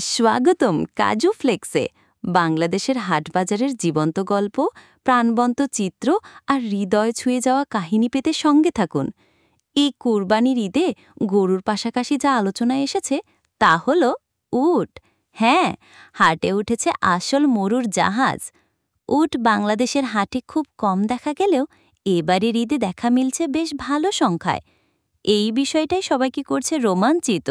স্বাগতম কাজু ফ্লেক্সে, বাংলাদেশের হাটবাজারের জীবন্ত গল্প, প্রাণবন্ত চিত্র আর হৃদয় ছুঁয়ে যাওয়া কাহিনী পেতে সঙ্গে থাকুন। এই কুরবানির ঈদে গরুর পাশাপাশি যা আলোচনায় এসেছে তা হল উট। হ্যাঁ, হাটে উঠেছে আসল মরুর জাহাজ। উট বাংলাদেশের হাটে খুব কম দেখা গেলেও এবারের ঈদে দেখা মিলছে বেশ ভালো সংখ্যায়। এই বিষয়টাই সবাইকে করছে রোমাঞ্চিত।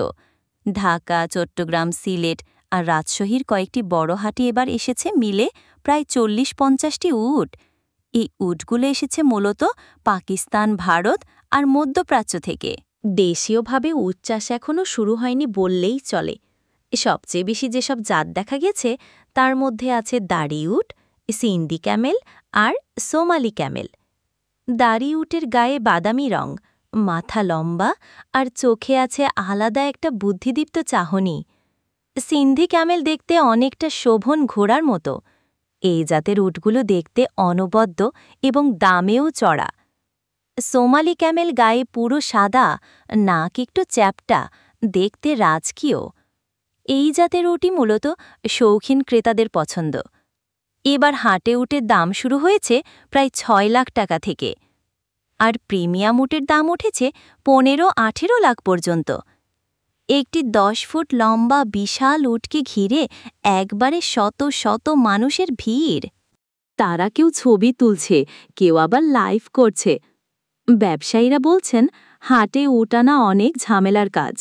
ঢাকা, চট্টগ্রাম, সিলেট আর রাজশাহীর কয়েকটি বড় হাটে এবার এসেছে মিলে প্রায় ৪০-৫০টি উট। এই উটগুলো এসেছে মূলত পাকিস্তান, ভারত আর মধ্যপ্রাচ্য থেকে। দেশীয়ভাবে উট চাষ এখনও শুরু হয়নি বললেই চলে। সবচেয়ে বেশি যেসব জাত দেখা গেছে তার মধ্যে আছে দাড়ি উট, সিন্ধি ক্যামেল আর সোমালি ক্যামেল। দাড়ি উটের গায়ে বাদামি রং, মাথা লম্বা আর চোখে আছে আলাদা একটা বুদ্ধিদীপ্ত চাহনি। সিন্ধি ক্যামেল দেখতে অনেকটা শোভন ঘোড়ার মতো। এই জাতের উটগুলো দেখতে অনবদ্য এবং দামেও চড়া। সোমালি ক্যামেল গায়ে পুরো সাদা, নাক একটু চ্যাপ্টা, দেখতে রাজকীয়। এই জাতের উটই মূলত শৌখিন ক্রেতাদের পছন্দ। এবার হাটে উটের দাম শুরু হয়েছে প্রায় ৬ লাখ টাকা থেকে, আর প্রিমিয়াম উটের দাম উঠেছে ১৫-১৮ লাখ পর্যন্ত। একটি ১০ ফুট লম্বা বিশাল উটকে ঘিরে একবারে শত শত মানুষের ভিড়। তারা কেউ ছবি তুলছে, কেউ আবার লাইভ করছে। ব্যবসায়ীরা বলছেন হাটে উট আনা অনেক ঝামেলার কাজ,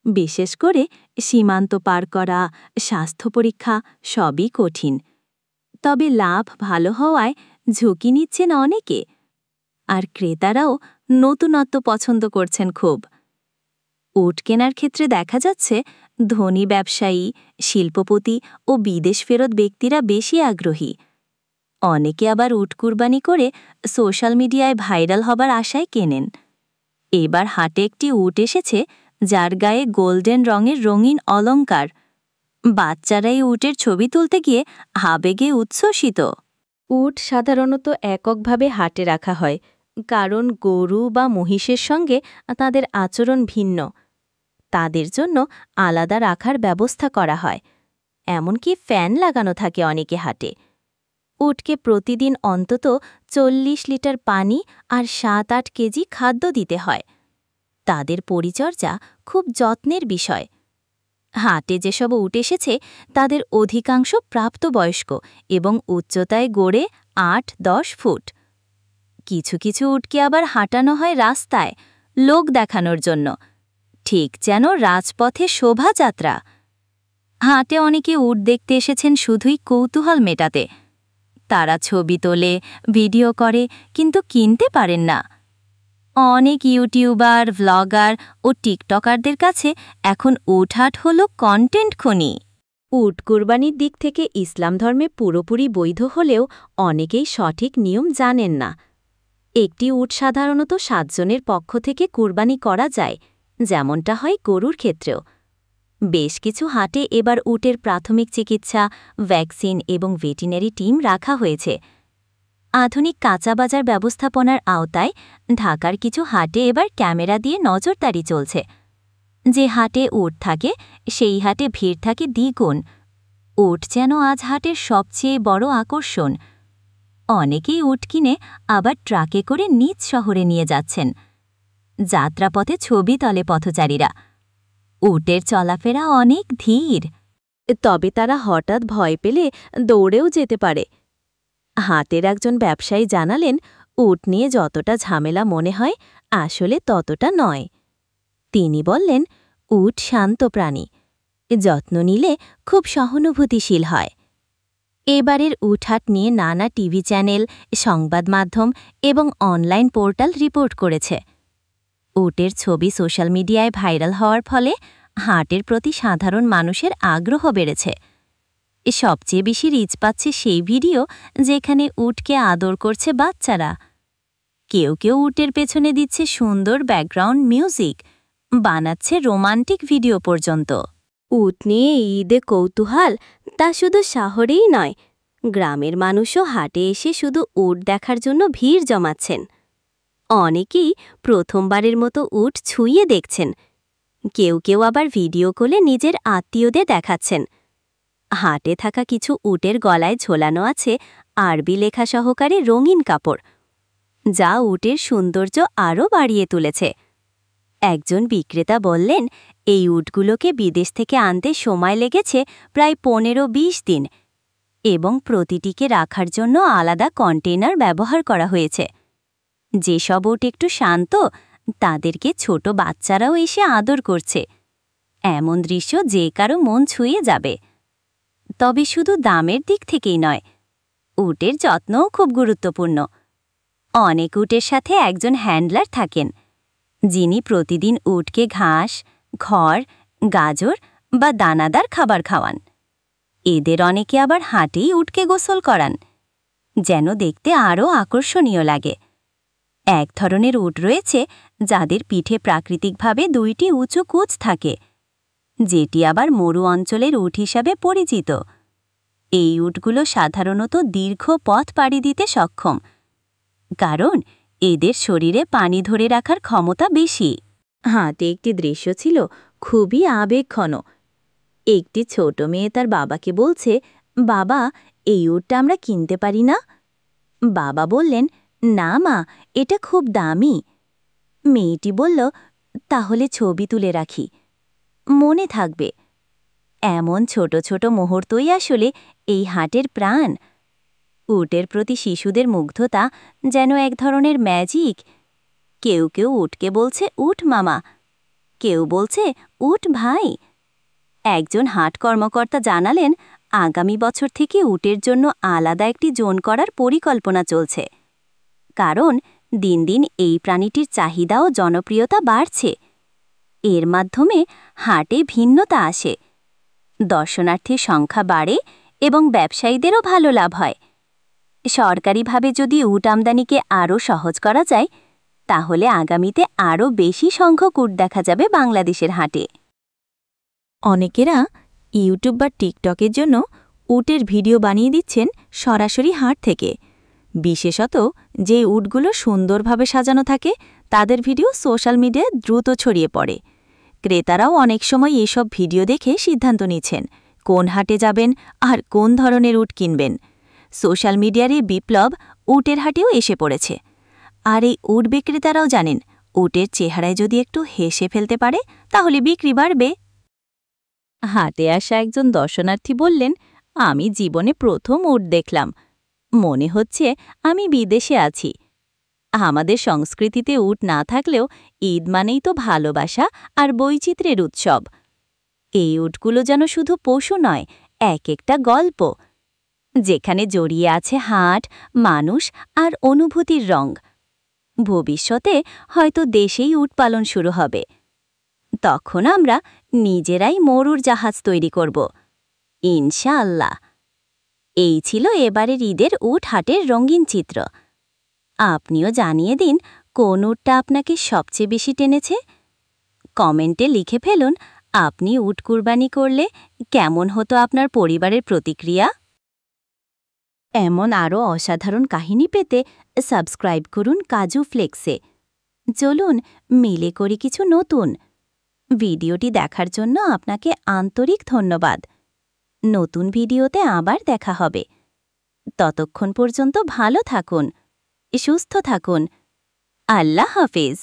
বিশেষ করে সীমান্ত পার করা, স্বাস্থ্য পরীক্ষা সবই কঠিন। তবে লাভ ভালো হওয়ায় ঝুঁকি নিচ্ছেন অনেকে, আর ক্রেতারাও নতুনত্ব পছন্দ করছেন খুব। উট কেনার ক্ষেত্রে দেখা যাচ্ছে ধনী ব্যবসায়ী, শিল্পপতি ও বিদেশ ফেরত ব্যক্তিরা বেশি আগ্রহী। অনেকে আবার উট কুরবানি করে সোশ্যাল মিডিয়ায় ভাইরাল হবার আশায় কেনেন। এবার হাটে একটি উট এসেছে যার গায়ে গোল্ডেন রঙের রঙিন অলংকার। বাচ্চারা এই উটের ছবি তুলতে গিয়ে আবেগে উচ্ছ্বসিত। উট সাধারণত এককভাবে হাটে রাখা হয়, কারণ গরু বা মহিষের সঙ্গে তাদের আচরণ ভিন্ন। তাদের জন্য আলাদা রাখার ব্যবস্থা করা হয়, এমনকি ফ্যান লাগানো থাকে অনেকে হাটে। উটকে প্রতিদিন অন্তত ৪০ লিটার পানি আর ৭-৮ কেজি খাদ্য দিতে হয়। তাদের পরিচর্যা খুব যত্নের বিষয়। হাটে যেসব উট এসেছে তাদের অধিকাংশ প্রাপ্তবয়স্ক এবং উচ্চতায় গড়ে ৮-১০ ফুট। কিছু কিছু উটকে আবার হাঁটানো হয় রাস্তায় লোক দেখানোর জন্য, ঠিক যেন রাজপথে শোভাযাত্রা। হাটে অনেকে উট দেখতে এসেছেন শুধুই কৌতূহল মেটাতে। তারা ছবি তোলে, ভিডিও করে, কিন্তু কিনতে পারেন না। অনেক ইউটিউবার, ভ্লগার ও টিকটকারদের কাছে এখন উট হাট হল কন্টেন্ট খনি। উট কুরবানির দিক থেকে ইসলাম ধর্মে পুরোপুরি বৈধ হলেও অনেকেই সঠিক নিয়ম জানেন না। একটি উট সাধারণত ৭ জনের পক্ষ থেকে কুরবানি করা যায়, যেমনটা হয় গরুর ক্ষেত্রেও। বেশ কিছু হাটে এবার উটের প্রাথমিক চিকিৎসা, ভ্যাকসিন এবং ভেটেরিনারি টিম রাখা হয়েছে। আধুনিক কাঁচাবাজার ব্যবস্থাপনার আওতায় ঢাকার কিছু হাটে এবার ক্যামেরা দিয়ে নজরদারি চলছে। যে হাটে উট থাকে সেই হাটে ভিড় থাকে দ্বিগুণ। উট যেন আজ হাটের সবচেয়ে বড় আকর্ষণ। অনেকেই উট কিনে আবার ট্রাকে করে নিজ শহরে নিয়ে যাচ্ছেন। যাত্রাপথে ছবি তোলে পথচারীরা। উটের চলাফেরা অনেক ধীর, তবে তারা হঠাৎ ভয় পেলে দৌড়েও যেতে পারে। হাটের একজন ব্যবসায়ী জানালেন, উট নিয়ে যতটা ঝামেলা মনে হয় আসলে ততটা নয়। তিনি বললেন, উট শান্ত প্রাণী, যত্ন নিলে খুব সহানুভূতিশীল হয়। এবারের উট হাট নিয়ে নানা টিভি চ্যানেল, সংবাদ মাধ্যম এবং অনলাইন পোর্টাল রিপোর্ট করেছে। উটের ছবি সোশ্যাল মিডিয়ায় ভাইরাল হওয়ার ফলে হাটের প্রতি সাধারণ মানুষের আগ্রহ বেড়েছে। সবচেয়ে বেশি রিচ পাচ্ছে সেই ভিডিও যেখানে উটকে আদর করছে বাচ্চারা। কেউ কেউ উটের পেছনে দিচ্ছে সুন্দর ব্যাকগ্রাউন্ড মিউজিক, বানাচ্ছে রোমান্টিক ভিডিও পর্যন্ত। উট নিয়ে ঈদে কৌতূহল তা শুধু শহরেই নয়, গ্রামের মানুষও হাটে এসে শুধু উট দেখার জন্য ভিড় জমাচ্ছেন। অনেকেই প্রথমবারের মতো উট ছুঁয়ে দেখছেন। কেউ কেউ আবার ভিডিও কলে নিজের আত্মীয়দের দেখাচ্ছেন। হাটে থাকা কিছু উটের গলায় ঝোলানো আছে আরবি লেখা সহকারে রঙিন কাপড়, যা উটের সৌন্দর্য আরও বাড়িয়ে তুলেছে। একজন বিক্রেতা বললেন, এই উটগুলোকে বিদেশ থেকে আনতে সময় লেগেছে প্রায় 15-20 দিন এবং প্রতিটিকে রাখার জন্য আলাদা কন্টেইনার ব্যবহার করা হয়েছে। যেসব উট একটু শান্ত, তাদেরকে ছোট বাচ্চারাও এসে আদর করছে। এমন দৃশ্য যে কারো মন ছুঁয়ে যাবে। তবে শুধু দামের দিক থেকেই নয়, উটের যত্নও খুব গুরুত্বপূর্ণ। অনেক উটের সাথে একজন হ্যান্ডলার থাকেন, যিনি প্রতিদিন উটকে ঘাস, খড়, গাজর বা দানাদার খাবার খাওয়ান। এদের অনেকে আবার হাটেই উটকে গোসল করান, যেন দেখতে আরও আকর্ষণীয় লাগে। এক ধরনের উট রয়েছে যাদের পিঠে প্রাকৃতিকভাবে 2টি উঁচু কুচ থাকে, যেটি আবার মরু অঞ্চলের উট হিসাবে পরিচিত। এই উটগুলো সাধারণত দীর্ঘ পথ পাড়ি দিতে সক্ষম, কারণ এদের শরীরে পানি ধরে রাখার ক্ষমতা বেশি। হাটে একটি দৃশ্য ছিল খুবই আবেগঘন। একটি ছোট মেয়ে তার বাবাকে বলছে, বাবা, এই উটটা আমরা কিনতে পারি না? বাবা বললেন, না মা, এটা খুব দামি। মেয়েটি বলল, তাহলে ছবি তুলে রাখি, মনে থাকবে। এমন ছোট ছোট মুহূর্তই আসলে এই হাটের প্রাণ। উটের প্রতি শিশুদের মুগ্ধতা যেন এক ধরনের ম্যাজিক। কেউ কেউ উটকে বলছে উট মামা, কেউ বলছে উট ভাই। একজন হাট কর্মকর্তা জানালেন, আগামী বছর থেকে উটের জন্য আলাদা একটি জোন করার পরিকল্পনা চলছে, কারণ দিন দিন এই প্রাণীটির চাহিদা ও জনপ্রিয়তা বাড়ছে। এর মাধ্যমে হাটে ভিন্নতা আসে, দর্শনার্থীর সংখ্যা বাড়ে এবং ব্যবসায়ীদেরও ভালো লাভ হয়। সরকারিভাবে যদি উট আমদানিকে আরও সহজ করা যায়, তাহলে আগামীতে আরও বেশি সংখ্যক উট দেখা যাবে বাংলাদেশের হাটে। অনেকেরা ইউটিউব বা টিকটকের জন্য উটের ভিডিও বানিয়ে দিচ্ছেন সরাসরি হাট থেকে। বিশেষত যে উটগুলো সুন্দরভাবে সাজানো থাকে, তাদের ভিডিও সোশ্যাল মিডিয়ায় দ্রুত ছড়িয়ে পড়ে। ক্রেতারাও অনেক সময় এসব ভিডিও দেখে সিদ্ধান্ত নিচ্ছেন কোন হাটে যাবেন আর কোন ধরনের উট কিনবেন। সোশ্যাল মিডিয়ার এই বিপ্লব উটের হাটেও এসে পড়েছে। আর এই উট বিক্রেতারাও জানেন, উটের চেহারায় যদি একটু হেসে ফেলতে পারে, তাহলে বিক্রি বাড়বে। হাটে আসা একজন দর্শনার্থী বললেন, আমি জীবনে প্রথম উট দেখলাম। মনে হচ্ছে আমি বিদেশে আছি। আমাদের সংস্কৃতিতে উট না থাকলেও ঈদ মানেই তো ভালোবাসা আর বৈচিত্র্যের উৎসব। এই উটগুলো যেন শুধু পশু নয়, এক একটা গল্প, যেখানে জড়িয়ে আছে হাট, মানুষ আর অনুভূতির রং। ভবিষ্যতে হয়তো দেশেই উট পালন শুরু হবে। তখন আমরা নিজেরাই মরুর জাহাজ তৈরি করব, ইনশাআল্লাহ। এই ছিল এবারের ঈদের উট হাটের রঙিন চিত্র। আপনিও জানিয়ে দিন কোন উটটা আপনাকে সবচেয়ে বেশি টেনেছে। কমেন্টে লিখে ফেলুন, আপনি উট কুরবানি করলে কেমন হতো আপনার পরিবারের প্রতিক্রিয়া। এমন আরও অসাধারণ কাহিনী পেতে সাবস্ক্রাইব করুন কাজু ফ্লেক্সে। চলুন মিলে করি কিছু নতুন। ভিডিওটি দেখার জন্য আপনাকে আন্তরিক ধন্যবাদ। নতুন ভিডিওতে আবার দেখা হবে। ততক্ষণ পর্যন্ত ভালো থাকুন, সুস্থ থাকুন। আল্লাহ হাফেজ।